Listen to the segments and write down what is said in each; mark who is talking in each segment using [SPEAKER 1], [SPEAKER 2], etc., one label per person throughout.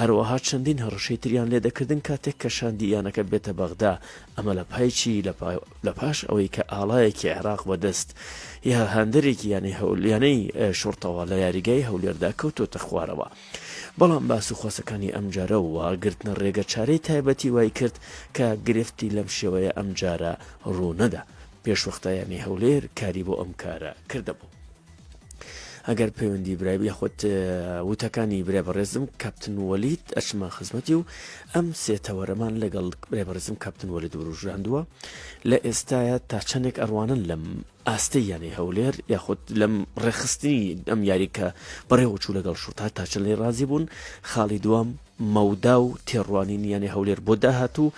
[SPEAKER 1] هەروەها چەندین هەڕەشەی تریان لێ دەکردن کاتێک کە شاندیانەکە بێتە بەغدا، ئەمە لە پایچی لە پاش ئەوەی کە ئاڵایەکی عێراق بەدەست یا هەندێکی یانەی شوڕتەوە لە یاریگای هەولێردا کەوتۆتە خوارەوە. بەڵام باس و خۆسەکانی ئەم جارە وەگرتنە ڕێگە چارەی تایبەتی وای کرد کە گرفتی لەم شێوەیە ئەم جارە ڕوونەدا. پێشوەختایانی هەولێر کاری بۆ ئەم کارە کردەبوو. ئەگەر پەیوەندی برای یاخۆت وتەکانی برای بەڕێزم کاپتن وەلید ئەچمە خزمەتی و ئەم سێتەوەرەمان لەگەڵ برای بەڕێزم کاپتن وەلید وروژاندووە لە ئێستاە تا چەندێک ئەڕوانن لەم ئاستی یانی هەولێر یاخۆت لەم ڕێخستنی ئەم یاری کە بەڕێوەچوو لەگەڵ شوتا تا چەند لێ رازی بوون. خاڵی دوام مەودا و تێڕوانین یانی هەولێر بۆ داهاتوو.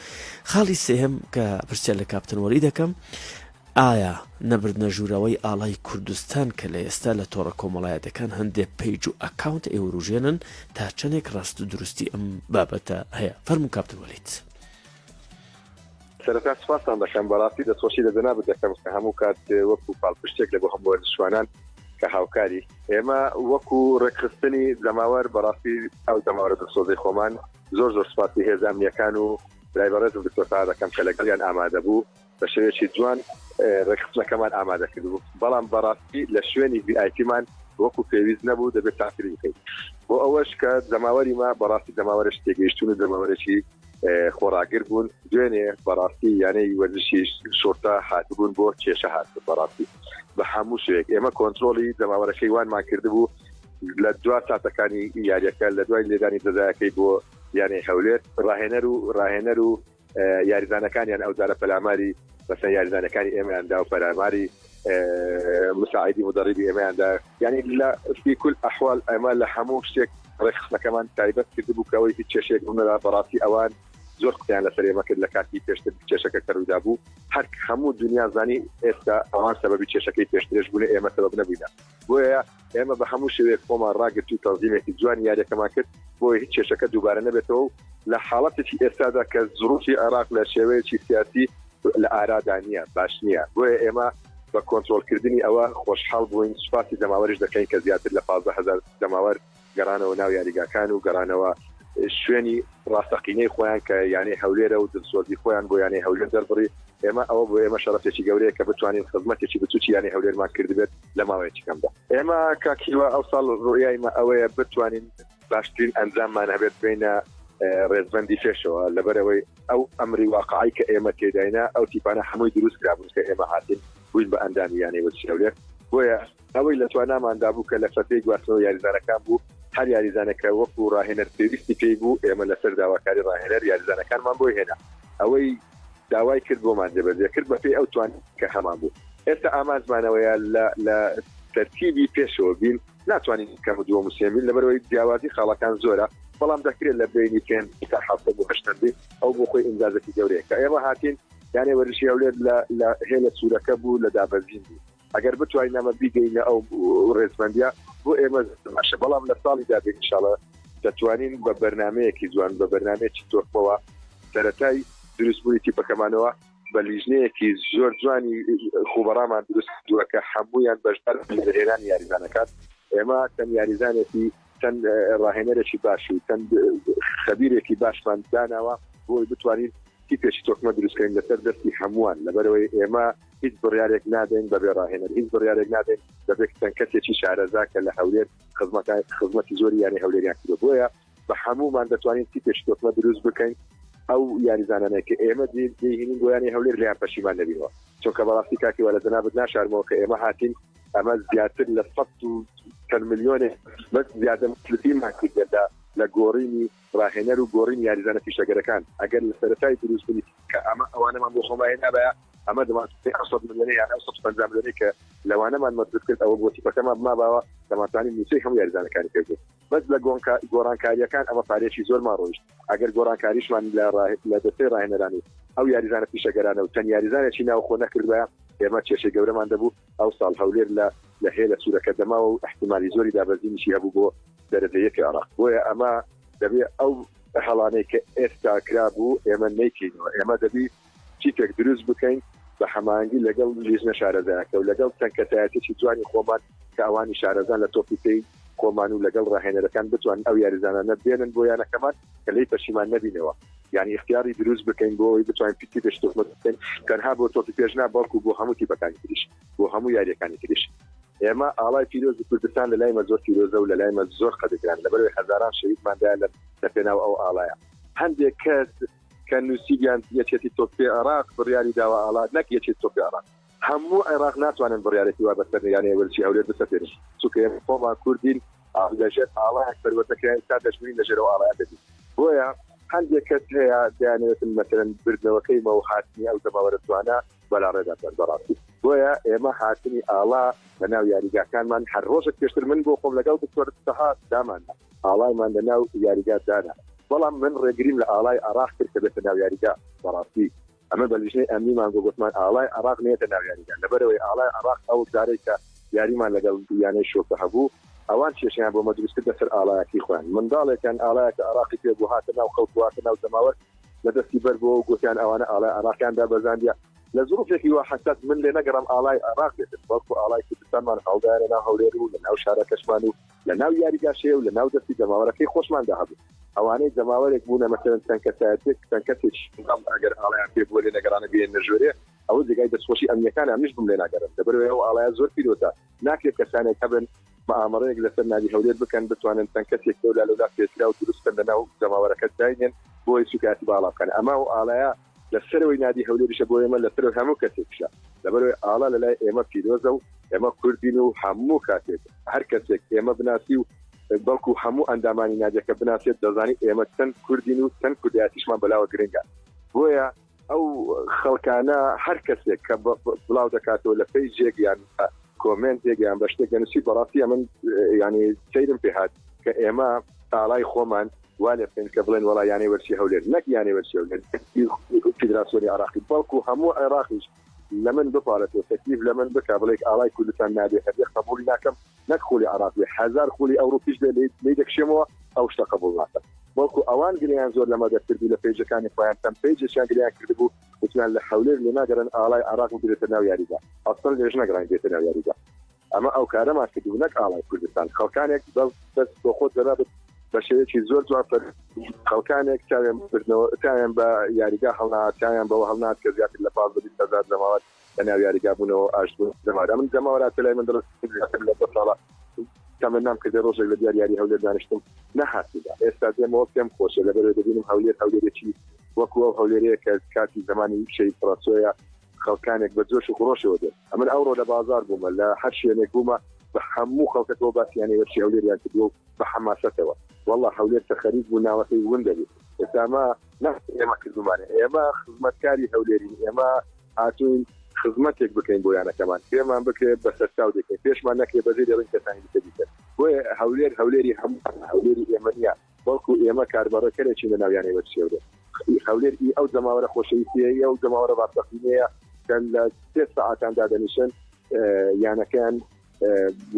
[SPEAKER 1] خاڵی سێهم کە پرسیار لە کاپتن وەلید دەکەم، ئایا نەبردنە ژوورەوەی ئاڵای کوردستان کە لە ئێستا لە تۆڕە کۆمەڵایەتەکان هەندێک پیج و ئەکاونت ئێوروژێنن تا چەندێک ڕاست و دروستی ئەم بابەتە هەیە؟ فەرموو کاپتن وەلید.
[SPEAKER 2] سەرەتا سوپاسان دەکەم بەڕاستی دەستخۆشی لە جەنابەت دەکەم کە هەموو کات وەکو پاڵپشتێک لە بۆ هەموو وەرزشوانان کە هاوکاری ئێمە وەکو ڕێکخستنی زەماوەر بەڕاستی ئەو زەماوەرە دەسۆزەی خۆمان زۆر سوپاسی هێز ئەمنیەکان و برای بەڕێزم دکتۆر سەعاد دەکەم کە لەگەڵیان ئامادە بوو بە شێوەیەکی جوان ڕێکخستنەکەمان ئامادە کردبوو. بەڵام بەڕاستی لە شوێنی VIPمان وەکو پێویست نەبوو دەبێت تاقیری بکەین بۆ ئەوەش کە زەماوەری ما بەڕاستی زەماوەرە شتێگەیشتون و زەماوەرێکی خۆراگر بوون. دوێنێ بەڕاستی یانەی وەرزشی شۆرتا هاتبوون بۆ کێشە هاتبوون. بەڕاستی بە هەموو شوێک ئێمە کۆنتترۆلی زەماوەرەکەی وانمان کردبوو لە دوا ساتەکانی یاریەکە لە دوای لێدانی جەزایەکەی بۆ یانەی هەولێر ڕاهێنەر و یاریزانەکانیان ئەوزارە پەلاماری بەسەر یاریزانەکانی ئێمەیاندا و پەلاماری مساعدی مدەڕیبی ئێمەیاندا یعنی لە فی کل ئەحوال ئەمە لە هەموو شتێک ڕێکخستنەکەمان تایبەت کردبوو کەەوەی هیچ کێشێک بوونەدا بەڕاستی ئەوان زۆر قسەیان لەسەر ئێمە کرد لە کاتی پێشتر کێشەکە کەڕوودا بوو. هەر هەموو دنیا زانی ئێستا ئەوان سەبەبی کێشەکەی پێشترش بوون ئێمە سەبەب نەبووینە. بۆیە ئێمە بە هەموو شێوەیەک خۆمان ڕاگرت و تەنظیمێکی جوان یاریەکەمان کرد بۆی هیچ کێشەکە دووبارە نەبێتەوە لە حاڵەتێکی ئێستادا کە زروفی عێراق لە شێوەیەکی سیاسی لە ئارادا نییە باش نییە. بۆیە ئێمە بە کۆنتترۆلکردنی ئەوە خۆشحاڵ بووین. سوپاسی دەماوەریش دەکەین کە زیاتر لە 15,000 دەماوەر گەڕانەوە ناو یاریگاکان و گەڕانەوە شوێنی ڕاستەقینەی خۆیان کە یانەی هەولێرە و دڵسۆزی خۆیان بۆ یانەی هەولێر دەربڕی. ئێمە ئەوە بۆ ئێمە شەرەفێکی گەورەیە کە بتوانین خزمەتێکی بچووکی یانەی هەولێرمان کردبێت لە ماوەیەکی کەمدا. ئێمە کاکیوە ئەو ساڵ ڕۆیایمە ئەوەیە بتوانین باشترین ئەنجاممان هەبێت بینە ڕێزبەندی فێشەوە لەبەرەوەی ئەو ئەمری واقعی کە ئێمە تێداینا ئەو تیپانە هەمووی دروست کرابوون کە ئێمە هاتین بووین بە ئەندامی یانەی وەرزشی هەولێر. بۆیە ئەوەی لە تواناماندا بوو کە لە فەتەی گواستنەوە یاریزانەکان بوو هەر یاریزانەکە وەکو ڕاهێنەر پێویستی پێی بوو ئێمە لەسەر داواکاری ڕاهێنەر یاریزانەکانمان بۆی هێنا ئەوەی داوای کرد بۆمان جێبەجێ کرد بەپێی ئەو توانین کە هەمان بوو. ئێستا ئامانجمانەوەیە لە تەرتیبی پێشەوە بین ناتوانین کەم دووە موسێمین لەبەرەوەی جیاوازی خاڵەکان زۆرە بەڵام دەکرێت لە بینی پێن تا 7 ئەو بۆ خۆی ئیمزازەتی گەورەیە کە ئێمە هاتین یانەی وەرزشی هەولێر لە هێلە سوورەکە بوو لە دابەزین بوو. ئەگەر بتوانین ئەمە بیگەینە ئەو ڕێزبەندیە بۆ ئێمە باشە. بەڵام لە ساڵی دابێت ئینشاڵڵا دەتوانین بە بەرنامەیەکی جوان بە بەرنامەیەکی تۆپەوە سەرەتای دروستبوونی تیپەکەمانەوە بە لیژنەیەکی زۆر جوانی خوبەڕامان دروست کردووە کە هەموویان بەشدار لە هێرانی یاریزانەکان. ئێمە چەند یاریزانێکی چەند ڕاهێنەرێکی باش و چەند خەبیرێکی باشمان داناوە بۆی بتوانین تیپێکی تۆکمە دروستکەین لەسەر دەستی هەمووان لەبەرەوەی ئێمە هیچ بڕیارێک نادەین بەبێ ڕاهێنەر هیچ بڕیارێک نادەین بەبێ چەند کەسێکی شارەزا کە لە هەولێر خزمەتی زۆری یانی هەولێریان کردو. بۆیە بە هەموومان دەتوانین تیپێکی تۆکمە دروست بکەین ئەو یاریزانانەیە کە ئێمە دێهینین بۆ یانی هەولێر لیان پەشیمان نەبینەوە. چونکە بەڕاستی کاکیوە لە جەنابەت ناشارمەوە کە ئێمە هاتین ئەمە زیاتر لە 100 ملیۆنێ بەس زیادە مفلسیمان کردێدا لە گۆڕینی ڕاهێنەر و گۆڕین یاریزانە پیشەگەرەکان. ئەگەر لە سەرەتای دروستبوونی کە ئەمە ئەوانەمان بۆ خۆمای نابەیە ئەمە دەمات 100 ملیۆنێ یان 150 ملیۆنێ کە لەوانەمان مەدرس کرد ئەوە بۆ تیپەکەمان بمابەوە دەماتوانین نووسەی هەموو یاریزانەکانی پێ بێت. بەس لە گۆڕانکاریەکان ئەمە پارێکی زۆرمان ڕۆیشت. ئەگەر گۆڕانکاریشمان لە دەستەی ڕاهێنەرانی ئەو یاریزانە پیشەگەرانە و چەند یاریزانێکی ناوخۆ نەکردوە ئێمە کێشەی گەورەمان دەبوو. ئەو ساڵ هەولێر لە هێلە سوورەکە دەماوە و احتیمالی زۆری دابەزینیشی هەبوو بۆ دەرەجەیەکی عێراق. بۆیە ئەمە دەبێت ئەو هەڵانەی کە ئێستا کرابوو ئێمە نەیکەینەوە. ئێمە دەبێت چیتێک دروست بکەین بە هەمانگی لەگەڵ لیژنە شارەزایەکە و لەگەڵ چەند کەسایەتێکی جوانی خۆمان کە ئەوانی شارەزان لە تۆپی پێی خۆمان و لەگەڵ ڕاهێنەرەکان بتوان ئەو یاریزانانە بێنن بۆ یانەکەمان کە لی پەشیمان نەبینەوە یعنی اختیاری دروست بکەین بۆ بتوانین پیتی پێشتۆمەت بکەین کەنها بۆ تۆپی پێشنا باوکو بۆ هەموو تیپەکانی تریش بۆ هەموو یاریەکانی تریش ئێمە ئاڵای پیرۆزی کوردستان لە لایمە زۆر پیرۆزە و لە لایمە زۆر قەدەگران لەبەرەوەی هەزاران شەهیدماندا لە پێناو ئەو ئاڵایە هەندێک کەس کە نووسیبیان یەکێتی تۆپی عێراق بڕیاری داوە ئاڵات نەک یەکێتی تۆپی عێراق هەموو عێراق ناتوانن بڕیارەتی وا بەسەر یانەیە وەرچی هەولێر بسەپێنن چونکە ئێمە خۆمان کوردین لەژێر ئاڵایەک پەروەردەکراین تا دەژمین لەژێرەوە ئاڵایە دەبین بۆیە هەندێک کەس هەیە دەیانێتن مەسەرەن بردنەوەکەیمە و هاتنی ئەو زەماوەرە توانە بەلاڕێدا بەڕاستی بۆیە ئێمە هاتنی ئاڵا لەناو یاریگاکانمان هەر ڕۆژێک پێشتر من بۆ خۆم لەگەڵ دکتۆر سەها داماندا ئاڵایمان لەناو یاریگادانا بەڵام من ڕێگریم لە ئاڵای عێراق کرد کە بێتە ناو یاریگا بەڕاستی ئەمە بەلیژنەی ئەمنیمان گوتمان ئاڵای عێراق نێتە ناو یاریگا لەبەرەوەی ئاڵای عێراق ئەو جارێک کە یاریمان لەگەڵ یانەی شۆکە هەبوو ئەوان کێشیان بۆ مەدروستکرد لەسەر ئاڵایەکی خۆیان منداڵێکیان ئاڵایەکە عێراقی پێ بوو هاتە ناو خەڵک هاتە ناو زەماوەر لە دەستی بەر بۆ گوتیان ئەوانە ئاڵای عێراقیاندا بەزاندیە لە زروفێکی وا حساس من لێ نەگەڕم ئاڵای عێراق بێت بەڵکو ئاڵای کوردستانمان هەڵدایە لە ناو هەولێر و لە ناو شارەکەشمان و لە ناو یاریگاشەیە و لە ناو دەستی زەماوەرەکەی خۆشماندا هەبوو ئەوانەی زەماوەرێک بوونە مەسەرەن تەنکەسێک ئەگەر ئاڵایان پێ بووە لێ نەگەڕانە بێن نەژێرێ ئەوە جێگای دەستخۆشی ئەمنیەکان ئەمیش بم لێ ناگەڕم لەبەرەوەی ئەو ئاڵایە زۆر پیرۆتە ناکرێت کەسانێک هەبن مەئامەڕەیەک لەسەر ناوی هەولێر بکەن بتوانن تەنکەسێک لەولا لەولا پێچرا و دروستکەن لەناو زەماوەرەکە داینێن بۆی سوکاتی باڵا بکەن ئەمە ئەو ئاڵایە لەسەرەوەی نادی هەولێریشە بۆ ئێمە لەسەر هەموو کەسێکشە لەبەرەوەی ئاڵا لەلای ئێمە پیرۆزە و ئێمە کوردین و هەموو کاتێک هەر کەسێک ئێمە بناسی و بەڵکو هەموو ئەندامانی نادیەکە بناسێت دەزانی ئێمە چەند کوردین و چەند کوردایەتیشمان بەلاوە گرنگە بۆیە ئەو خەڵکانە هەر کەسێک کە بڵاو دەکاتەوە لە فەیسبوک یان کۆمنتێک یان بە شتێک نووسی بەڕاستی من ینی سەیرم پێ هات کە ئێمە ئاڵای خۆمان وا لێ بکەین کە بڵێن وەڵا یانەی وەرچی هەولێر نەک یانەی وەرچی هەولێر فیدراسیۆنی عێراقی بەڵکو هەموو عێراقیش لە من بپارێتەوە تەکلیف لە من بکە بڵێک ئاڵای کوردستان نابێت هەبێ قبولی ناکەم نەک خولی عێراقی هەزار خولی ئەوروپیش لێ دەکشێمەوە ئەو شتە قبول ناکەم بەڵکو ئەوان گریان زۆر لە مەدەکردی لە پێیجەکانی خۆیان تەم پێیجێکیان گریان کردبوو وتیان لە هەولێر لێ ناگەرن ئاڵای عێراق بێتە ناو یاریگا ئەسڵ لێژ نەگەڕین بێتە ناو یاریگا ئەمە ئەو کارەمان کردبوو نەک ئاڵای کوردستان خەڵکانێک دەست بۆ خۆت دەرابێت بە شێوەیەکی زۆر جوانتر خەڵکانێک تاویان بە یاریگا هەڵناتیان بەوە هەڵنات کە زیاتر لە 15,000 زەماوەر لە ناو یاریگا بوونەوە ئاشتبوون زەماوەر من زەماوەرات لای من دەڕست لە 2 ساڵە تەمەنام کردە ڕۆژێک لە دیار یاری هەولێر دانیشتم نەهاتیدا ئێستا دێمەوە پێم خۆشە لەبەرەوەی دەبینم هەولێرێکی وەکو ئەو هەولێرەیە کە کاتی زمانی شەید فڕۆسۆیە خەڵکانێک بە جۆش و خڕۆشەوە دێت ئەمن ئەوڕۆ لە بازار بوومە لە هەر شوێنێک بوومە بە هەموو خەڵکەتەوە باسییانەی وەرچی هەولێریان کردووە و بە حەماسەتەوە والله هەولێر کە خەریک بوو ناوەکەی ون دەبێت ئێستامە ئێمە کردومانێ ئێمە خزمەتکاری هەولێرین ئێمە هاتوین خزمەتێک بکەین بۆ یانەکەمان پێمان بکرێت بە سەرچاو دەکەین پێشمان نەکرێت بەجێ دەڕین کەسانی دیکە بۆیە هەولێری هەموو هەولێری ئێمە نیە بەڵکو ئێمە کاربڕەکەرێکی لە ناویانەی وەرچی هەولێر ئەو زەماوەرە خۆشەویستیە ئەو زەماوەرە ڕاستەقینەیە کە لە 3 ساعاتاندا دەنیشن یانەکەیان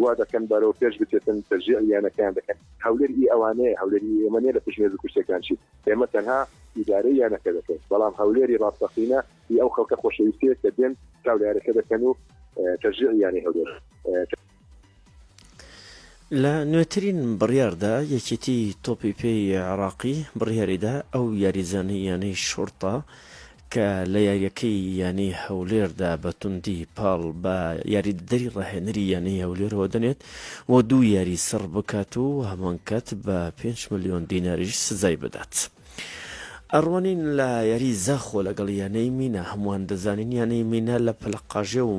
[SPEAKER 2] وا دەکەن بەرەو پێش بچێتن تەرجیع یانەکەیان دەکەن هەولێری ئەوانەیە هەولێری ئێمە نیە لە پشمێز کوشتێکان چیت ئێمە تەنها ئیدارەی یانەکە دەکەن بەڵام هەولێری ڕاستەقینە ئەو خەڵکە خۆشەویستیە کە دێن تاولارەکە دەکەن و تەرجیع یانی هەولێر
[SPEAKER 1] لە نوێترین بڕیاردا یەکێتی تۆپی پێی عێراقی بڕیاریدا ئەو یاریزانەی یانەی شورتە کە لە یاریەکەی یانەی هەولێردا بە توندی پاڵ بە یاریدەری ڕاهێنەری یانەی هەولێرەوە دەنێت و 2 یاری سڕ بکات و هەمان کات بە 5 ملیۆن دیناریش سزای بدات. ئەڕوانین لە یاری زاخۆ لەگەڵ یانەی مینە هەمووان دەزانین یانەی مینە لە پەلەقاژێ و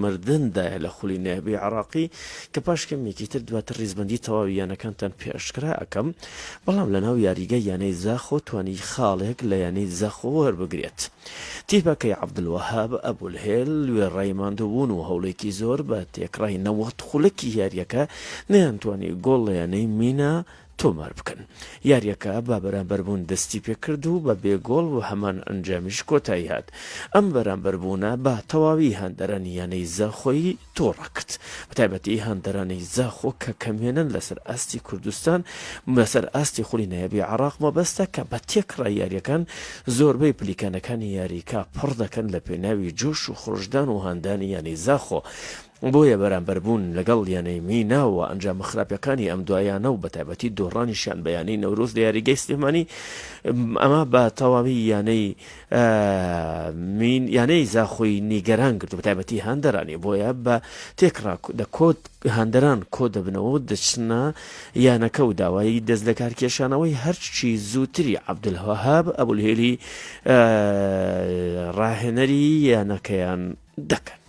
[SPEAKER 1] مردندایە لە خولی نایبی عێراقی کە پاشکەمێکی تر دواتر ڕیزبەندی تەواوی یانەکانتان پێشکرا ئەەکەم بەڵام لەناو یاریگە یانەی زاخۆ توانی خاڵێک لە یانەی زاخۆ وەربگرێت. تیپەکەی عەبدولوەهاب ئەبولهێل لێ ڕایماندەبوون و هەوڵێکی زۆر بە تێکڕای 90 خولەکی یاریەکە نەیانتوانی گۆڵ لە یانەی مینە تۆمار بکەن. یاریەکە با بەرامبەربوون دەستی پێکرد و بە بێگۆڵ و هەمان ئەنجامیش کۆتایی هات. ئەم بەرامبەربوونە بە تەواوی هەندەرانی یانەی زاخۆی تۆڕەکرد بەتایبەتی هەندەرانی زاخۆ کە کەمێنن لەسەر ئاستی کوردستان بەسەر ئاستی خولی نایبی عێراق مەبەستە کە بە تێکڕای یاریەکان زۆربەی پلیکانەکانی یاریکا پڕ دەکەن لە پێناوی جۆش و خۆشدان و هەندانی یانەی زاخۆ. بۆیە بەرامبەربوون لەگەڵ یانەی میناوە ئەنجام خراپەکانی ئەم دوایانە و بە تایبەتی دۆڕانیشیان بەیانی نەورۆز لە یاریگەی سلێمانی ئەمە بە تەواوی یانەی زاخۆی نیگەران کرد بە تایبەتی هەندەرانی بۆیە بە تێکڕا هەندەران کۆ دەبنەوە دەچنە یانەکە و داوای دەست لە کارکێشانەوەی هەرچی زووتری عەبدولوەهاب ئەبولهێلی ڕاهێنەری یانەکەیان دەکەن.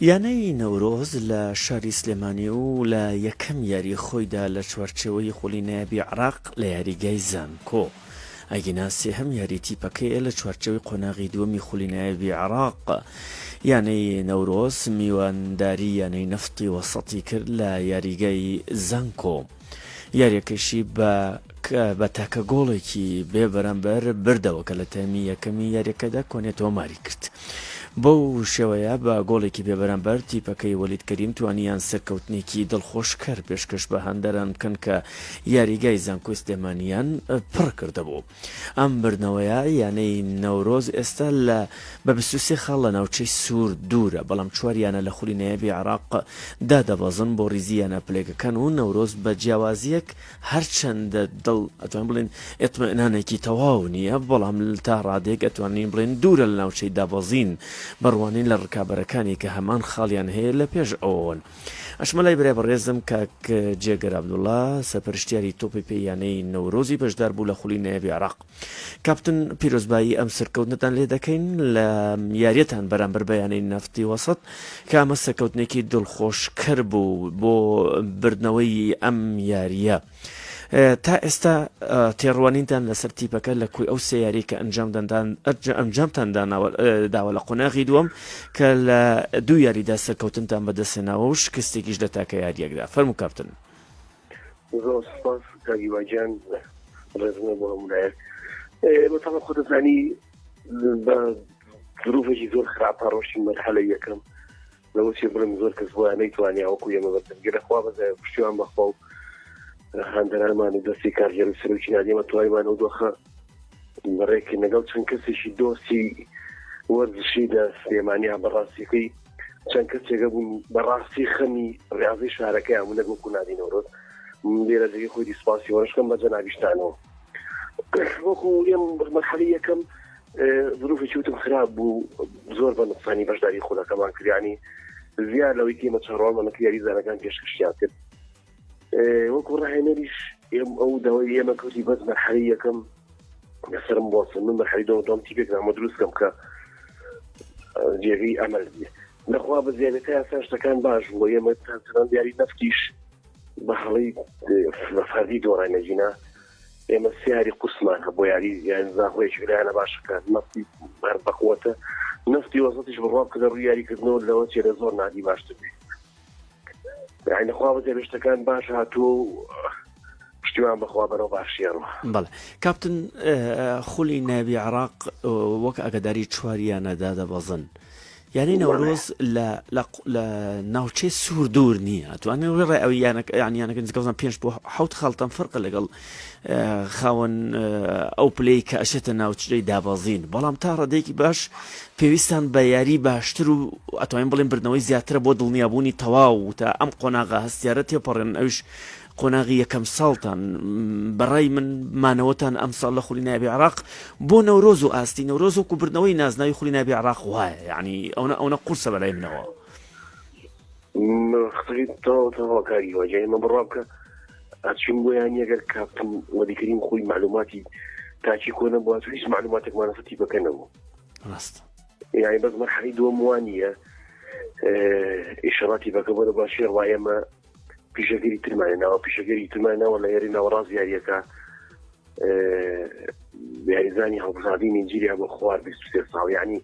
[SPEAKER 1] یانەی نەورۆز لە شاری سلێمانی و لە یەکەم یاری خۆیدا لە چوارچێوەی خولی نایبی عێراق لە یاریگای زانکۆ ئەگینا سێهەم یاری تیپەکەیە لە چوارچێوەی قۆناغی دووەمی خولی نایبی عێراق. یانەی نەورۆز میوانداری یانەی نەفتی وەسەطی کرد لە یاریگای زانکۆ. یاریەکەشی بە تاکە گۆڵێکی بێ بەرامبەر بردەوە کە لە تەمی یەکەمی یاریەکەدا کۆنێتەوە ماری کرد. بەو شێوەیە بە گۆڵێکی بێبەرامبەر تیپەکەی وەلید کەریم توانیان سەرکەوتنێکی دڵخۆشکەر پێشکەش بە هەندەران بکەن کە یاریگای زانکۆی سلێمانیان پڕ کردەبوو. ئەم بردنەوەیە یانەی نەورۆز ئێستا بە 23 خاڵ لە ناوچەی سوور دوورە، بەڵام چواریانە لە خولی نایبی عێراق دادەبەزن بۆ ڕیزیانە پلێگەکان و نەورۆز بە جیاوازیەک هەرچەندە دڵ ئەتوان بڵێن ئێتمەئینانێکی تەواو نییە، بەڵام تا ڕادێک ئەتوانین بڵێن دوورە لە ناوچەی دابەزین بڕوانین لە ڕکابەرەکانی کە هەمان خاڵیان هەیە لە پێش ئەوەن. ئەشمەلای برای بەڕێزم کاک جێگەر عەبدوڵڵا سەرپەرشتیاری تۆپی پێیانەی نەورۆزی بەشدار بوو لە خولی نایبی عێراق. کاپتن پیرۆزبایی ئەم سەرکەوتنتان لێ دەکەین لە یاریەتان بەرامبەر بەیانەی نەفتی وەسەط کە ئەمە سەرکەوتنێکی دڵخۆشکەر بوو بۆ بردنەوەی ئەم یاریە. تا ئێستا تێڕوانینتان لەسەر تیپەکە لە کوی ئەو سێ یاری کە ئەنجامتان داوە لە قۆناغی دووەم کە لە دوو یاریدا سەرکەوتنتان بەدەستێناوە و شکستێکیش لە تاکە یاریەکدا. فەرموو کاپتن.
[SPEAKER 3] زۆر سپاس کاگی واجان ڕێزمە بۆ هەمولایەک بەتەڵە خۆ دەزانی بە ظروفێکی زۆر خراپە ڕۆشتی مەرحەلە یەکەم لەوە چێ بڵم زۆر کەس بۆیان نەیتوانیا وەکو ئێمە بەردەمگیرە خوا بەزای پشتیوان بەخوا و هەندەرانمانی دەستی کارگەر و سەرۆکی نادیێمە توایمان و دۆخە بەڕێکی لەگەڵ چەند کەسێکی دۆستی وەرزشی لە سلێمانیا بەڕاستیەکەی چەند کەسێکە بوون بەڕاستی خەمی ڕاضی شارەکەی هەموو نەگوکو نادی نەورۆز لێرە دەگەی خۆی دیسپاسی وەرشکەم بە جەنابیشتانەوە وەکو ئێم مەرحەلەی یەکەم ظروفێکی وتم خراپ بوو زۆر بە نقسانی بەشداری خۆلەکەمان کردیانی زیاد لەوەی کە ئێمە چاڕۆڵمانەکە یاری زانەکان پێشکەشیان کرد وەکو ڕاهێنەریش ئەو داوای ئێمە کەوتی بەس مەرحەلەی یەکەم لەسەرم بۆسن من مەرحەلەی دوم تیپێک نامە دروستکەم کە جێگەی ئەمەل بێ لەخوا بە زیادەتە یاسا شتەکان باش بوو ئێمە چەند یاری نەفتیش بە هەڵەی فەردی دۆڕانەجینا ئێمە سیاری قوسمان هە بۆ یاری یان زاخۆیەکی لایەنە باشەکان نەفتی بەر بەقوەتە نەفتی وەسەتیش بڕواب کە لە ڕووی یاریکردنەوە لەوە چێرە زۆر نادی باشتر بێ یعنی خوا بەجێ شتەکان باش هاتووە و پشتیوان بەخوا بەرەو باشیانەوە.
[SPEAKER 1] بەڵێ کاپتن خولی نایبی عێراق وەک ئەگەداری چواریانەدا دەبەزن یعنی نەورۆز لە ناوچەی سوور دوور نییە توانێت ڕێ ئەو یانەکە نزگەوزان 5 بۆ 7 خاڵتان فەرقە لەگەڵ خاوەن ئەو پلەی کە ئەشێتە ناوچەی دابەزین بەڵام تا ڕادێکی باش پێویستان بە یاری باشتر و ئەتوانین بڵێن بردنەوەی زیاترە بۆ دڵنیابوونی تەواو تا ئەم قۆناغا هەستیارە تێپەڕێن ئەوش قۆناغی یەکەم ساڵتان بەڕای من مانەوەتان ئەم ساڵ لە خولی نایبی عێراق بۆ نەورۆز و ئاستی نەورۆز وەکو بردنەوەی نازناوی خولی نایبی عێراق وایە یعنی ئەوە قورسە بەلای منەوە
[SPEAKER 3] تەواو کاری واجە ئێمە بڕوا بکە ئاچین بۆیان ئەگەر کاپتن وەلیکەریم خۆی معلوماتی تاچی کۆنە بۆ هیچ معلوماتێکمانە فتی بکەنەوە
[SPEAKER 1] ڕاست
[SPEAKER 3] یعنی بەس مەرحەلەی دووەم وانیە ئیشاراتی بەکە بۆ باشی ڕوایەمە پیشەگەری ترمانەوە پیشەگەری ترمانەوە لە یاری ناوەڕاست یاریەکە یاریزانی هەڵبژاردنی نینجیریا بۆ خوار 23 ساڵ یعنی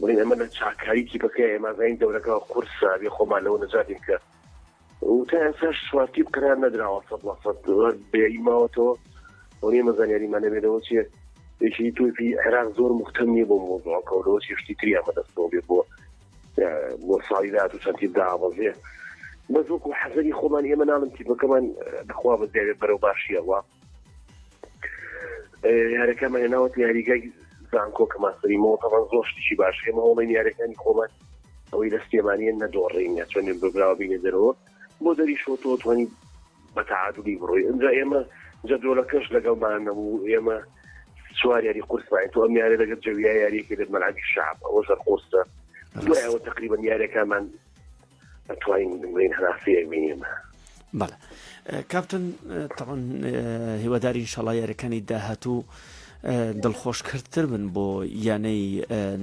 [SPEAKER 3] بڵین ئەمە لە چاکاریکی بەکە ئێمازین دەورەکە قورسە بێ خۆمان لەوە نەجاتین کە و تا ئێستا شواتی بکران نەدراوە 100% بێئیماوەتەوە وەنیە مەزانیاریمانە بێتەوە چیە یەکی توی عێراق زۆر مختەم نیە بۆ مۆزوعەکەەوە شتی تری ئەمە دەستەوە بێت بۆ ساڵی داهات و چەندی دابەزێ بەس وەکو حەزەری خۆمان ئێمە ناڵم تیپەکەمان دەخوا بەدەوێت بەرەو باشیەوە یارەکەمان هێناوەت یاریگای زانکۆ کە ماسەریمەوە تەڵەن زۆر شتێکی باش ئێمە هەوڵین یارەکانی خۆمان ئەوەی لە سلێمانیە نەدۆڕین یا چۆنێن ببراوە بینێ دەرەوە بۆ دەریشەوە توانی بەتەعادلی بڕۆی ئەنجا ئێمە جەدۆڵەکەش لەگەڵمانە بوو ئێمە چوار یاری قورسمان تۆ ئەم یارە لەگەڵ جەویا یاریەکە لە مەلعبی شعب ئەوە ژەر قورسە دوایەوە تقریبا یارەکەمان ئەتوانین بڵین هەناسەیەک بینێمە.
[SPEAKER 1] بەڵێ کاپتن تەڵەن هیواداری ئینشەڵا یاریەکانی داهاتوو دڵخۆشکردتر بن بۆ یانەی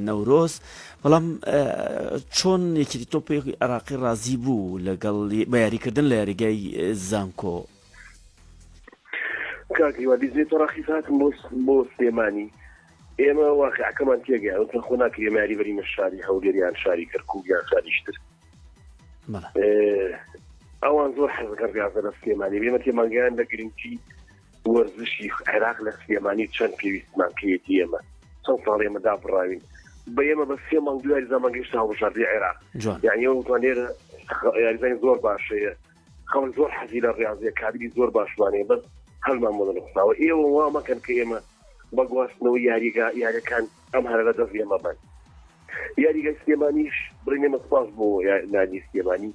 [SPEAKER 1] نەورۆز بەڵام چۆن یەکێتی تۆپی عێراقی ڕازی بوو لەگەڵ بە یاریکردن لە یاریگای زانکۆ
[SPEAKER 3] کاکیوا دیزێت ڕاخیفاتم بۆ سلێمانی ئێمە واقعەکەمان تێگەیان خۆ ناکە ئێمە یاریبەرینە شاری هەولێریان شاری کەرکووک یان شاریشتر ئەوان زۆر حەزەکە ڕاستە لە سلێمانی بێمە تێمانگەیان لە گرنگی وەرزشی عێراق لە سلێمانی چەند پێویستمان پێیەتی ئێمە چەند ساڵ ئێمە دابڕاوین بە ئێمە بە 3 مانگ دوای زەمان گەیشتە هەڵبژاردنی عێراق یعنی ئەو توانێرە یاریزانی زۆر باشەیە خەڵک زۆر حەزی لە ڕاضیە کابلی زۆر باشمانەیە بەس هەڵمان بۆ دەنووسناوە ئێوە وا مەکەن کە ئێمە بە گواستنەوەی یاریەکان ئەم هەرە لە دەست ئێمە بن یاریگای سلێمانیش بڕینێمە سپاس بۆ نادی سلێمانی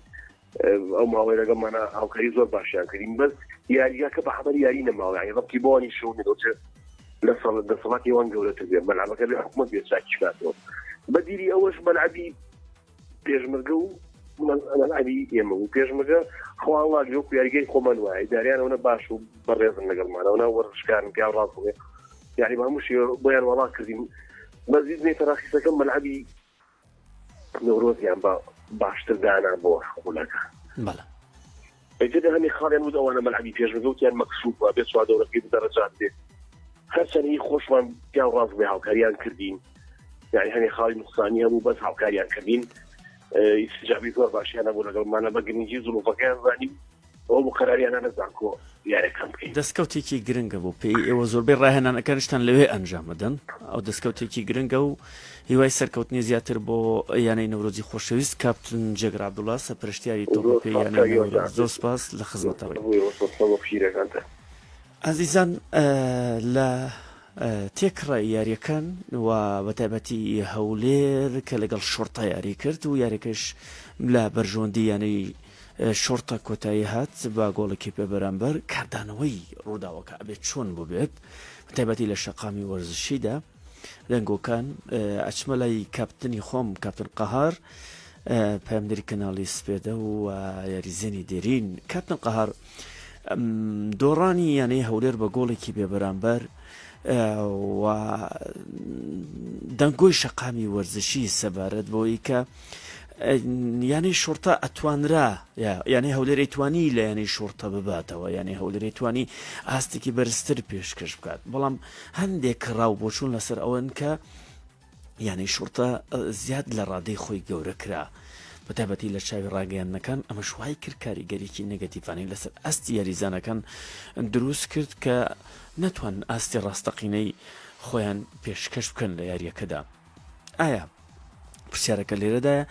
[SPEAKER 3] ئەو ماوەی لەگەڵمانە هاوکاری زۆر باشیان کردین بەس یاریەکە بە حەبەر یاری نەماوە یعنی ڕەبتی بۆنی شەونێتەوە لە دەسەڵاتی وان گەورەتر بێت بەلعبەکە لە حکومەت بێت چاکی کاتەوە بەدیری ئەوەش بەلعبی پێشمەرگە و مەلعبی ئێمە و پێشمەرگە خواڵات لەو یاریگەی خۆمان وایە داریانەوە باش و بەڕێزن لەگەڵمانەوە وەرزشکارن پیا ڕاست بێ یعنی هەمووشی بۆیان وەڵا کردین بەزید نێتە ڕاخیسەکەم مەلعبی نەورۆزیان بە باشتر دانا بۆ خولەکە ئەجد هەمی خاڵیان بود ئەوانە مەلعبی پێشمەرگەوتیان مەکسوب وە بێت سوا دەورەکەی دەرەجات بێت هەرچەندی خۆشمان پیا ڕاست بێ هاوکاریان کردین یعنی هەمی خاڵی نوقسانی هەبوو بەس هاوکاریان کردین استجابی زۆر باشیان هەبوو لەگەڵمانە بە گرنگی زڵوفەکەیان زانیم ئەوە بۆ قەراریانە نەزانکۆ یارەکەم بکەین
[SPEAKER 1] دەستکەوتێکی گرنگە بۆ پێی ئێوە زۆربەی ڕاهێنانەکانشتان لەوێ ئەنجام بدەن ئەو دەستکەوتێکی گرنگە و هیوای سەرکەوتنی زیاتر بۆ یانەی نەورۆزی خۆشەویست کاپتن جێگر عەبدوڵڵا سەرپەرشتیاری تۆپی یانەی نەورۆز زۆر سپاس لە خزمەتەوەی عەزیزان لە تێکڕای یاریەکان و بەتایبەتی هەولێر کە لەگەڵ شۆرتا یاری کرد و یاریەکەش لە بەرژۆندی یانەی شۆرتا کۆتایی هات با گۆڵێکی پێ بەرامبەر کاردانەوەی ڕووداوەکە ئەبێت چۆن ببێت بەتایبەتی لە شەقامی وەرزشیدا دەنگۆکان ئەچمە لای کاپتنی خۆم کاپتن قەهار پەیامدەری کەناڵی سپێدە و یاریزێنی دێرین کاپتن قەهار دۆڕانی یانەی هەولێر بە گۆڵێکی بێ بەرامبەر و دەنگۆی شەقامی وەرزشی سەبارەت بۆی کە یعنی شۆرتا ئەتوانرا یعنی هەولێر ئەیتوانی لە یعنی شۆرتا بباتەوە یعنی هەولێر ئەیتوانی ئاستێکی بەرزتر پێشکەش بکات بەڵام هەندێک ڕاو بۆچوون لەسەر ئەوەن کە یعنی شۆرتا زیاد لە ڕادەی خۆی گەورە کرا بەتایبەتی لە چاوی ڕاگەیاندنەکان ئەمە شوای کرد کاریگەریکی نەگەتیڤانی لەسەر ئەستی یاریزانەکان دروست کرد کە نەتوان ئاستی ڕاستەقینەی خۆیان پێشکەش بکەن لە یاریەکەدا ئایا پرسیارەکە لێرەدایە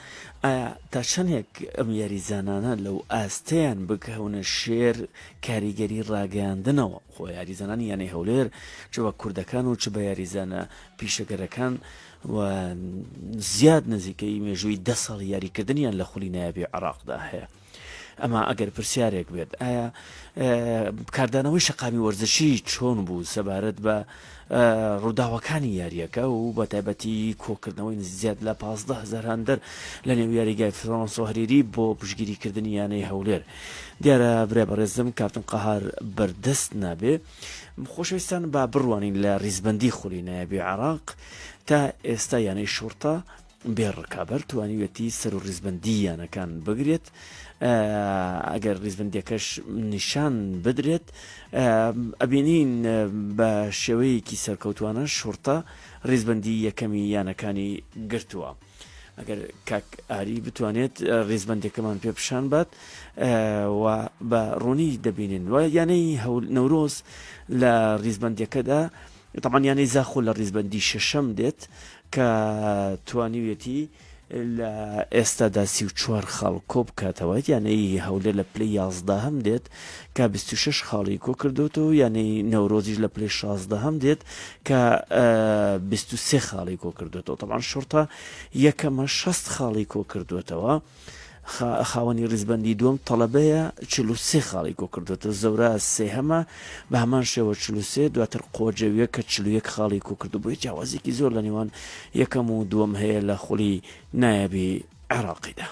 [SPEAKER 1] ئایا تا چەندێک ئەم یاریزانانە لەو ئاستەیان بکەونە شێر کاریگەری ڕاگەیاندنەوە خۆ یاریزانانی یانەی هەولێر چ بە کوردەکان و چ بە یاریزانە پیشەگەرەکان و زیاد نزیکەی مێژووی 10 ساڵ یاریکردنیان لە خولی نایابی عێراقدا هەیە ئەمە ئەگەر پرسیارێک بێت ئایا کاردانەوەی شەقامی وەرزشی چۆن بوو سەبارەت بە ڕووداوەکانی یاریەکە و بە تایبەتی کۆکردنەوەی زیاد لە 15,000 هەندەر لە نێو یاریگای فرۆنسۆ هەریری بۆ پشگیریکردنی یانەی هەولێر دیارە برێ بەڕێزم کاپتن قەهار بەردەست نابێ خۆشەویستان با بڕوانین لە ڕیزبەندی خولی نایابی عێراق تا ئێستا یانەی شۆرتا بێ ڕکابەر توانیوێتی سەر و ڕیزبەندی یانەکان بگرێت ئەگەر ڕیزبەندیەکەش نیشان بدرێت ئەبینین بە شێوەیەکی سەرکەوتوانە شورتە ڕیزبەندی یەکەمی یانەکانی گرتووە. ئەگەر کاک ئاری بتوانێت ڕیزبەندەکەمان پێ پیشان بات و بە ڕوونی دەبینین و یانەی نەورۆز لە ڕیزبەندەکەدا طبعا یانەی زاخۆ لە ڕیزبەندی شەشەم دێت کە توانیوێتی لە ئێستادا 34 خاڵ کۆ بکاتەوە، یانەی هەولێر لە پلەی 11 هەم دێت کە 26 خاڵی کۆ کردوتەوە، یانەی نەورۆزیش لە پلەی 16 هەم دێت کە 23 خاڵی کۆ کردوێتەوە. طبعا شورتە یەکەمە 60 خاڵی کۆ کردوێتەوە، خاوەنی ڕیزبەندی دووەم تەڵەبەیە 43 خاڵی کۆ کردوێتەوە، زەورە سێهەمە بە هەمان شێوە 43، دواتر قۆجەویە کە 41 خاڵی کۆ کردو. بۆی جیاوازێکی زۆر لە نێوان یەکەم و دووەم هەیە لە خولی نایەبی عێراقیدا.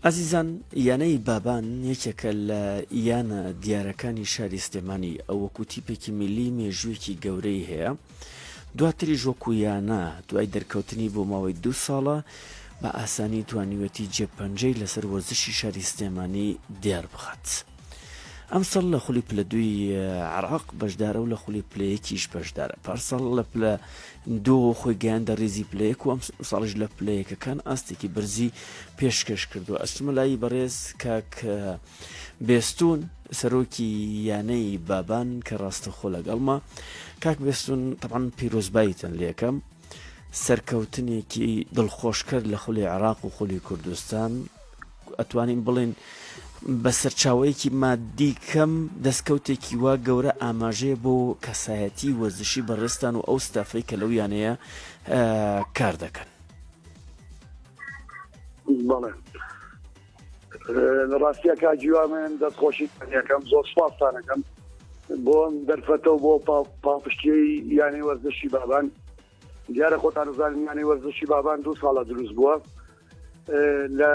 [SPEAKER 1] ئازیزان، یانەی بابان یەکێکە لە یانە دیارەکانی شاری سلێمانی ئەو وەکو تیپێکی میلی مێژوویەکی گەورەی هەیە. دواتریش وەکو یانە دوای دەرکەوتنی بۆ ماوەی 2 ساڵە بە ئاسانی توانیوەتی جێپەنجەی لەسەر وەرزشی شاری سلێمانی دیار بخات. ئەم ساڵ لە خولی پلە 2 عێراق بەشدارە و لە خولی پلەیەکیش بەشدارە. پارساڵ لە پلە 2 خۆی گەیاندە ڕێزی پلەیەک و ئەم ساڵش لە پلەیەکەکان ئاستێکی بەرزی پێشکەش کردو. ئەچمە لای بەڕێز کاک بێستون سەرۆکی یانەی بابان کە ڕاستەخۆ لەگەڵمە. کاک بێستون طبعا پیرۆزباییتەن لە یەکەم سەرکەوتنێکی دڵخۆش کرد لە خولی عێراق و خولی کوردستان. ئەتوانین بڵێن بە سەرچاوەیەکی مادی کەم دەستکەوتێکی وا گەورە ئاماژەیە بۆ کەسایەتی وەرزشی بەڕێستان و ئەو ستافەی کە لەو یانەیە کار دەکەن.
[SPEAKER 4] بەڵێ لە ڕاستیە کاجیوا من دەستخۆشی یەکەم زۆر سوپاسانەکەم بۆ دەرفەتەوە بۆ پاڵپشتیەی یانەی وەرزشی بابان. دیارە خۆتان دەزانن یانەی وەرزشی بابان 2 ساڵە دروست بووە. لە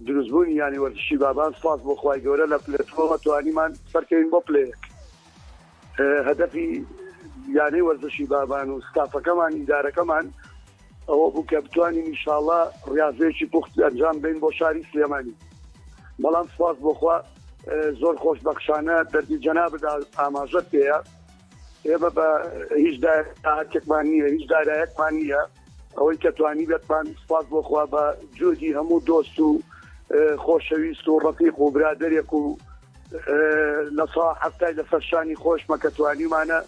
[SPEAKER 4] دروستبوونی یانی وەرزشی بابان سپاس بۆ خوای گەورە لە پلەتفۆرمە توانیمان سەرکەوین بۆ پلەیەک. هەدەفی یانەی وەرزشی بابان و ستافەکەمان ئیدارەکەمان ئەوە بوو کە بتوانین ئینشاڵڵا ڕاضەیەکی پوخت ئەنجام بدەین بۆ شاری سلێمانی. بەڵام سپاس بۆخوا زۆر خۆشبەخشانە دەردی جەنابدا ئاماژەت پێەیە. ئێمە بە هیچ داهاتێکمان نییە، هیچ دارایەکمان نییە. ئەوەی کە توانی بێتمان سپاس بۆخوا بە جۆدی هەموو دۆست و خۆشەویست و ڕەفیق و برادەرێک و لە هەفتای لە سەرشانی خۆشمە کە توانیمانە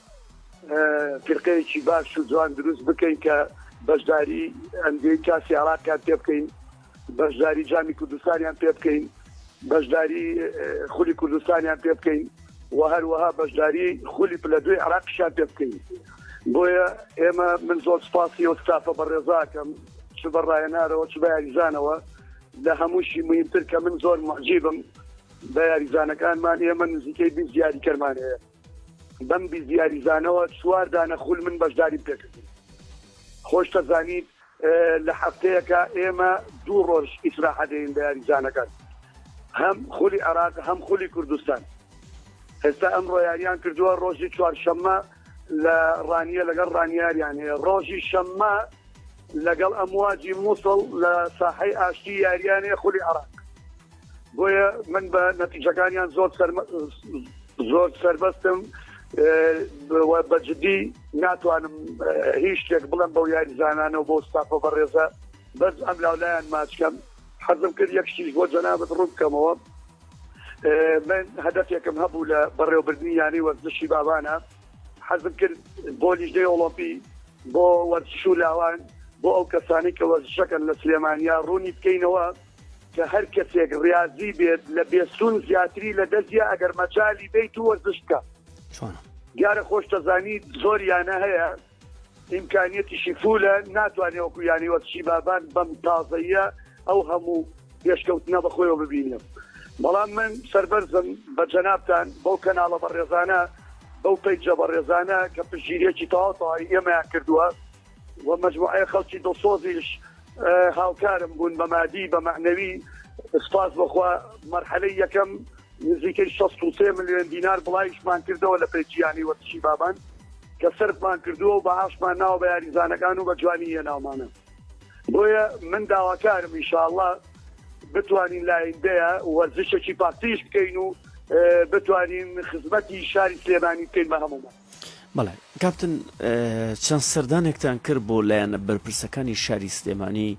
[SPEAKER 4] فرقەیەکی باش و جوان دروست بکەین کە بەشداری ئەندێی کاسی عێراقیان پێ بکەین، بەشداری جامی کوردستانیان پێ بکەین، بەشداری خولی کوردستانیان پێ بکەین و هەروەها بەشداری خولی پلە 2 عێراقیشان پێ بکەین. بۆیە ئێمە من زۆر سپاسی و ستافە بەڕێزاکەم چ بە ڕایەنارەوە چ بە یاریزانەوە لە هەمووشی مهمتر کە من زۆر معجیبم بە یاریزانەکانمان. ئێمە نزیکەی 20 یاریکەرمان هەیە. بەم 20 یاریزانەوە 4 دانە خول من بەشداری پێکردم. خۆش دەزانیت لە هەفتەیەکە ئێمە 2 ڕۆژ ئیسراحە دەین بە یاریزانەکان، هەم خولی عێراق هەم خولی کوردستان. ئێستا ئەمڕۆ یاریان کردووە ڕۆژی چوارشەممە لە ڕانیە لەگەڵ ڕانیاریان هەیە، ڕۆژی شەممە لەگەڵ ئەمواجی مووسڵ لە ساحەی ئاشتی یاریانەیە خولی عێراق. بۆیە من بە نەتیجەکانیان زۆر سەربەستم بەجددی ناتوانم هیچ شتێک بڵم بەو یاریزانانە و بۆ ستافە بەڕێزە بەس ئەم لاولایان ماچکەم. حەزم کرد یەکشتیش بۆ جەنابەت ڕوو بکەمەوە. من هەدەفێکم هەبوو لە بەڕێوەبردننی یانەی وەرزشی بابانە. حەزم کرد بۆ لیژنەی ئۆڵۆمپی بۆ وەرزش و لاوان بۆ ئەو کەسانی کە وەرزشەکەن لە سلێمانیا ڕوونی بکەینەوە کە هەر کەسێک ڕاضی بێت لە بێسوون زیاتری لە دەستیا ئەگەر مەجالی بیت و وەرزش بکە. دیارە خۆش دەزانی زۆریانە هەیە ئیمکانیەتیشی فولە ناتوانێت وەکو یانی وەچی بابان بەم تازەیە ئەو هەموو پێشکەوتنە بەخۆیەوە ببینم. بەڵام من سەربەرزم بە جەنابتان بەو کەناڵە بەڕێزانە بەو پەیجە بەڕێزانە کە پشگیریەکی تەواوی ئێمەیان کردووە و مەجموعەیە خەڵکی دڵسۆزیش هاوکارم بوون بە مادی بە معنەوی سپاس بەخوا مەرحەلەی یەکەم نزیکەی 63 ملیۆن دینار بڵایشمان کردەوە لە پێچیانی وەرزشی بابان کە سەرمان کردووە و بە ئاشمان ناوە بە یاریزانەکان و بە جوانی هێناومانە. بۆیە من داواکارم ئینشاءڵڵا بتوانین لایندەیە وەرزشێکی پارتیش بکەین و بتوانین خزمەتی شاری سلێمانی بکەین بە هەمومان.
[SPEAKER 1] بەڵێ کاپتن چەند سەردانێکتان کرد بۆ لایەنە بەرپرسەکانی شاری سلێمانی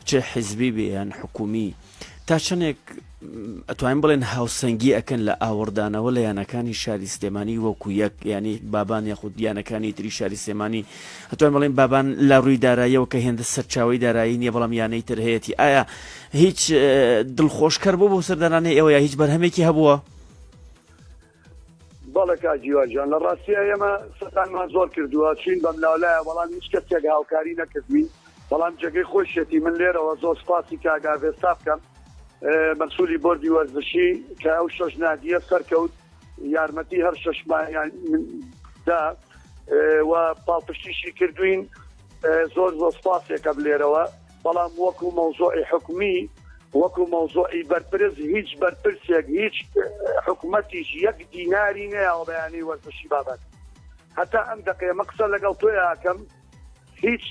[SPEAKER 1] چه حیزبی بێ یان حکومی تا چەندێک ئەتوانین بڵێن هاوسەنگی ئەکەن لە ئاوردانەوە لە یانەکانی شاری سلێمانی وەکو یەک ینی بابان یاخود یانەکانی تری شاری سلێمانی ئەتوانین بڵێن بابان لە ڕووی داراییەوە کە هێندە سەرچاوی دارایی نییە بەڵام یانەی تر هەیەی ئایا هیچ دڵخۆشکەر بوو بۆ سەردانانەی ئێوە یا هیچ بەرهەمێکی هەبووە؟
[SPEAKER 4] بەڵێ کاجیواجان لە ڕاستیە ئێمە سەتانمان زۆر کردووە چین بەم لاولایە بەڵام هیچ کەسێک هاوکاری نەکردوین بەڵام جێگەی خۆشیەتی من لێرەوە زۆر سپاسی کاگاڤێستا بکەم مەسئولی بۆردی وەرزشی کە ئەو شەش نادیە سەرکەوت یارمەتی هەر شەشمانیاندا و پاڵپشتیشی کردوین زۆر زۆر سپاسێکە لێرەوە بەڵام وەکو مەوزوعی حکومی وەکو مەوزوعی بەرپرس هیچ بەرپرسێک هیچ حکومەتیش یەک دیناری نەیەوە بەیانی وەرزشی بابەت هەتا ئەم دەقەیەمە قسە لەگەڵ تۆی ئاکەم هیچ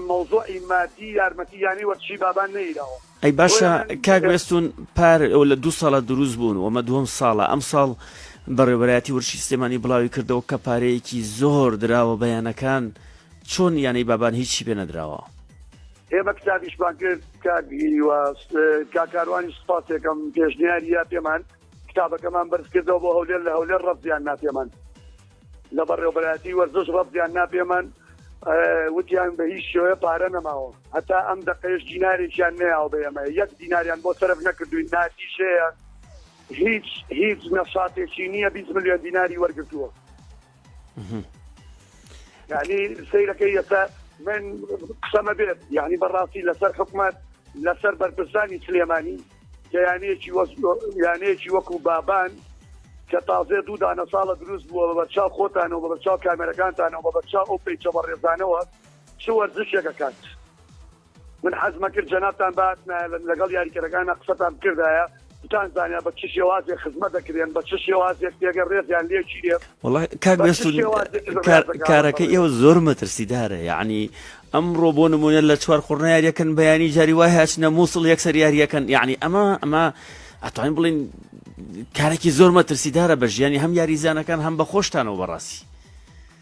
[SPEAKER 4] مەوزوعی مادی یارمەتی یانی وەرزشی بابان نەیراوە.
[SPEAKER 1] ئەی باشە کاک وێستون پار ئەو لە 2 ساڵە دروست بوون ومە دووەم ساڵە ئەم ساڵ بەڕێوەبەرایەتی وەرزشی سلێمانی بڵاوی کردەوە کە پارەیەکی زۆر دراوە بەیانەکان چۆن یانەی بابان هیچی پێ نەدراوە؟
[SPEAKER 4] ئێمە کتابیشمان کرد کاگیری و کاکاروانی سپاسێکم پێشنیاریە پێمان کتابەکەمان بەرز کردەوە بۆ هەولێر لە هەولێر ڕەبزیان ناپێمان لە بەڕێوەبەرایەتی وەرزش ڕەبزیان ناپێمان وتیان بە هیچ شێوەیە پارە نەماوە هەتا ئەم دەقەیەش دینارێکیان نەیاوە بە ئێمە یەک دیناریان بۆ سەرف نەکردوین ناتیشەیە هیچ نەشاتێکی نییە 20 ملیۆن دیناری وەرگرتووە یعنی سەیرەکەی ئێستا من قسەمە بێت یعنی بەڕاستی لەسەر حکومەت لەسەر بەرپرسانی سلێمانی کە یانەیەکی وەکو بابان کە تازێ 2 دانە ساڵە دروست بووە بە بەرچاو خۆتانەوە بە بەرچاو کامێرەکانتانەوە بە بەرچاو ئەو پێیچە بەڕێزانەوە چ وەرزشێکە کات من حەزمە کرد جەنابتان باتنە لەگەڵ یاریکەرەکانە قسەتان کردایە تان زانیا بە چ شێوازێک خزمەت دەکرێن بە چ شێوازێک تێگەڕێزیان لێکی لێ
[SPEAKER 1] وەڵای کاک وێستون کارەکە ئێوە زۆر مەترسیدارە یعنی ئەمڕۆ بۆ نمونە لە چوارخوڕنە یاریەکەن بەیانی جاری وای هاچنە مووسڵ یەکسەر یاریەکەن یعنی ئەمە ئەتوانین بڵین کارێکی زۆر مەترسیدارە بە ژیانی هەم یاریزانەکان هەم بە خۆشتانەوە بەڕاستی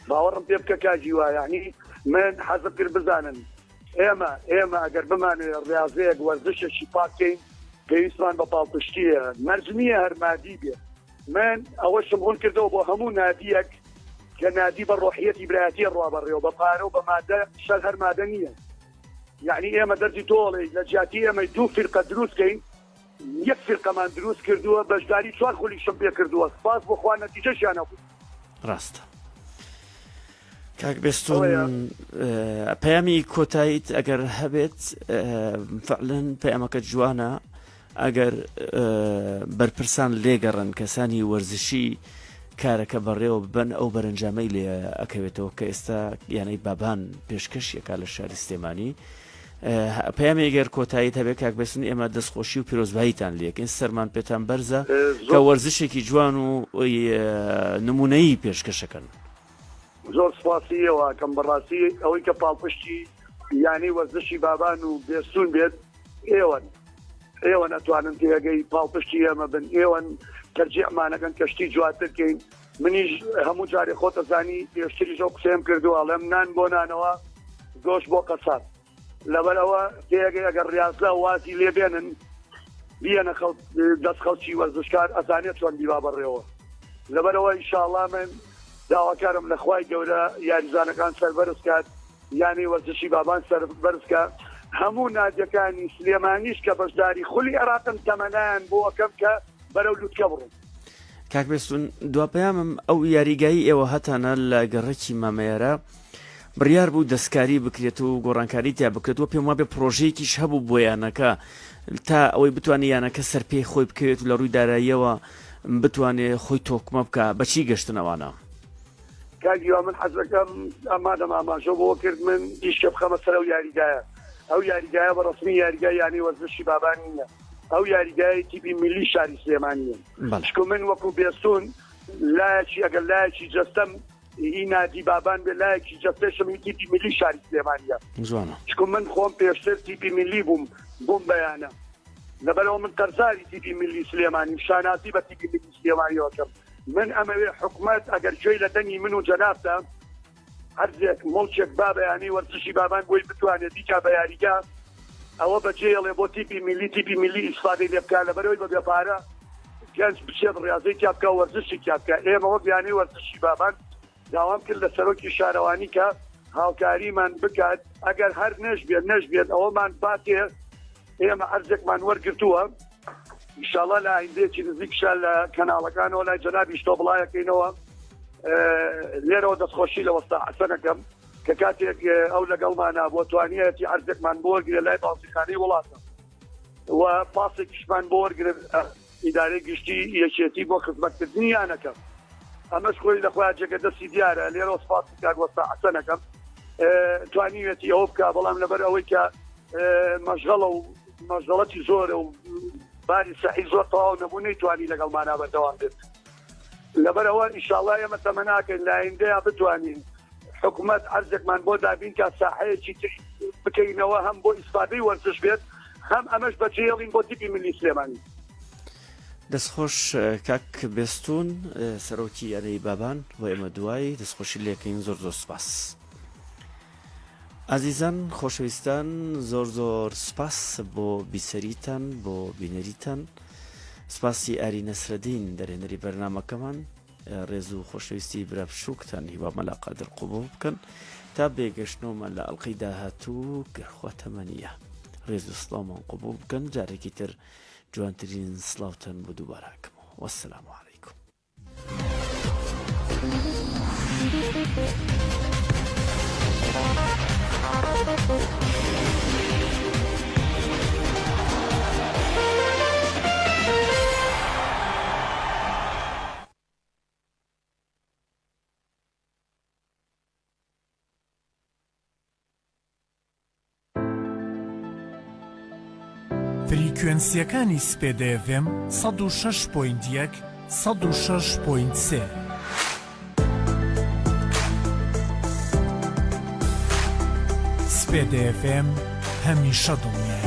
[SPEAKER 4] باوەڕم پێ بکە کاجی وایە یعنی من حەزم کرد بزانن ئێمە ئەگەر بمانوێت ڕاضەیەک وەرزشێکی پاکەین پێویستمان بە پاڵپشتیە مەرج نییە هەرمادی بێت من ئەوەشم هەول کردەوە بۆ هەموو نادیەک کە نادی بە ڕۆحیەتی برایەتی ڕابەڕێەوە بە پارە و بە مادە شەر هەرمادە نییە یعنی ئێمە دەردی تۆڵی لە جیاتی ئێمە 2 فرقە دروستکەین یەک فرقەمان دروست کردووە بەشداری 4 خولیشم پێ کردووە سپاس بۆخوا نەتیجەشیان نەبوو
[SPEAKER 1] ڕاستە. کاک بێستون پەیامی کۆتاییت ئەگەر هەبێت فعلەن پەیامەکە جوانە ئەگەر بەرپرسان لێگەڕن کەسانی وەرزشی کارەکە بەڕێوە ببەن ئەو بەرەنجامەی لێ ئەکەوێتەوە کە ئێستا یانەی بابان پێشکەشیەکە لە شاری سلێمانی پەیامی ئەگەر کۆتاییت هەبێت کاک بێستون ئێمە دەستخۆشی و پیرۆزباییتان لێکەین سەرمان پێتان بەرزە کە وەرزشێکی جوان و نمونەیی پێشکەشەکەن.
[SPEAKER 4] زۆر سپاسیەوە کەم بەڕاستی ئەوەی کە پاڵپشتی یانی وەرزشی بابان و بێستون بێت ئێوە نەتوانن تێگەی پاڵپشتی ئێمە بن ئێوەن تەرجیحمانەکەن کەشتی جواترکەین منیش هەموو جارێ خۆتەزانی پێشتریش ئەو قسەم کردووە لەم نان بۆ نانەوە گۆشت بۆ قەساب لەبەرەوە تێگەی ئەگەر ڕاستە وازی لێ بێنن بیەنە دەست خەڵکی وەرزشکار ئەزانێت چۆن بیوا بەڕێەوە لەبەرەوە ئینشاءڵڵا من داواکارم لە خوای گەورە یاریزانەکان سەربەرزکات یانی وەرزشی بابان سەربەرزکە هەموو نادیەکانی سلێمانیش کە بەشداری خولی عێراقن تەمەنایان بۆ ئەەکەم کە بەرەو لوتکە بڕۆن.
[SPEAKER 1] کاک بێستون دواپەیامم ئەو یاریگایی ئێوە هەتانە لە گەڕێکی مامەیارە بڕیار بوو دەستکاری بکرێت و گۆڕانکاری تیا بکرێتەوە پێم وابێ پرۆژەیەکیش هەبوو بۆ یانەکە تا ئەوەی بتوانێت یانەکە سەرپێی خۆی بکەوێت و لە ڕووی داراییەوە بتوانێت خۆی تۆکمە بکە بەچی گەشتنەوانە
[SPEAKER 4] کاگیوا من حەزەکەم ئامادەم ئاماژە بۆ کرد من ئیشکە بخەمە سەر ئەو یاریگایە ئەو یاریگایە بە ڕسمی یاریگای یانی وەرزشی بابان نیە ئەو یاریگای تیپی میلی شاری سلێمانیە شکۆ من وەکو بێستون لایەکی ئەگەر لایەکی جەستەم ئینادی بابان بێ لایەکی جەستێشم تیپی میلی شاری سلێمانیە شکۆ من خۆم پێشتر تیپی میلی بووم بەیانە لەبەرەوە من قەرزاری تیپی میلی سلێمانی شاناسی بە تیپی میلی سلێمانیەوەکەم من ئەمەوێ حکومەت ئەگەر کوێی لە دەنگی من و جەنابتە هەرزێک مڵچێک با بەیانی وەرزشی بابان بۆی بتوانێت دیکا بە یاریگا ئەوە بەجێڵێ بۆ تیپی میلی ئیسفادەی لێ بکات لەبەرەوەی بە بێپارە گەنج بچێت ڕاضەی تیا بکە وەرزشی تیا بکە ئێمە وەک یانی وەرزشی بابان داوام کرد لە سەرۆکی شارەوانی کە هاوکاریمان بکات ئەگەر هەر نەش بێت ئەوەمان باتێ ئێمە هەرزێکمان وەرگرتووە ئینشاڵڵا لە ئایندەیەکی نزیکشە لە کەناڵەکانەوە لای جەنابی شتۆ بڵایەکەینەوە لێرەوە دەستخۆشی لە وەستا حەسەنەکەم کە کاتێک ئەو لەگەڵمانە بۆ توانیەتی عەرزێکمان بۆ وەرگرێت لای باوسیخانەی وڵاتە و پاسێکیشمان بۆ وەرگرێت ئیدارەی گشتی یەکێتی بۆ خزمەتکردنی یانەکەم ئەمەش خۆی لەخوای جێگە دەستی دیارە لێرە سپاسی کاک وەستا حەسەنەکەم توانیوێتی ئەوە بکە بەڵام لەبەر ئەوەی کە مەشغەڵە و مەشغەڵەتی زۆرە و باری سەحی زۆر تەواو نەبوو نەیتوانی لەگەڵمانە بەردەوام بێت لەبەرەوە ئینشاڵڵا ئێمە تەمە ناکەین لە ئایندەیە بتوانین حکومەت عەرزێکمان بۆ دابین کە ساحەیەکی بکەینەوە هەم بۆ ئیسفادەی وەرزش بێت هەم ئەمەش بەجێڵین بۆ تیپی میلی سلێمانی
[SPEAKER 1] دەستخۆش کاک بێستون سەرۆکی یانەی بابان بۆ ئێمە دوای دەستخۆشی لێکەین زۆر سوپاس عزیزان خۆشەویستان زۆر سپاس بۆ بیسەریتان بۆ بینەریتان سپاسی ئاری نەسرەدین دەرێنەری بەرنامەکەمان ڕێز و خۆشەویستی برابشووکتان هیوا مەلاقادر قوبوڵ بکەن تا بێگەشتنەوەمە لە ئەڵقەی داهاتوو گەرخوا تەمەنیە ڕێز و سڵاومان قوبوڵ بکەن جارێکی تر جوانترین سڵاوتان بۆ دووبارەکەمەوە وەسلام عەلەیکوم
[SPEAKER 5] فریکوێنسیەکانی سپێدە FM 106.1 106.3 سپێدە FM هەمیشە دڵنیا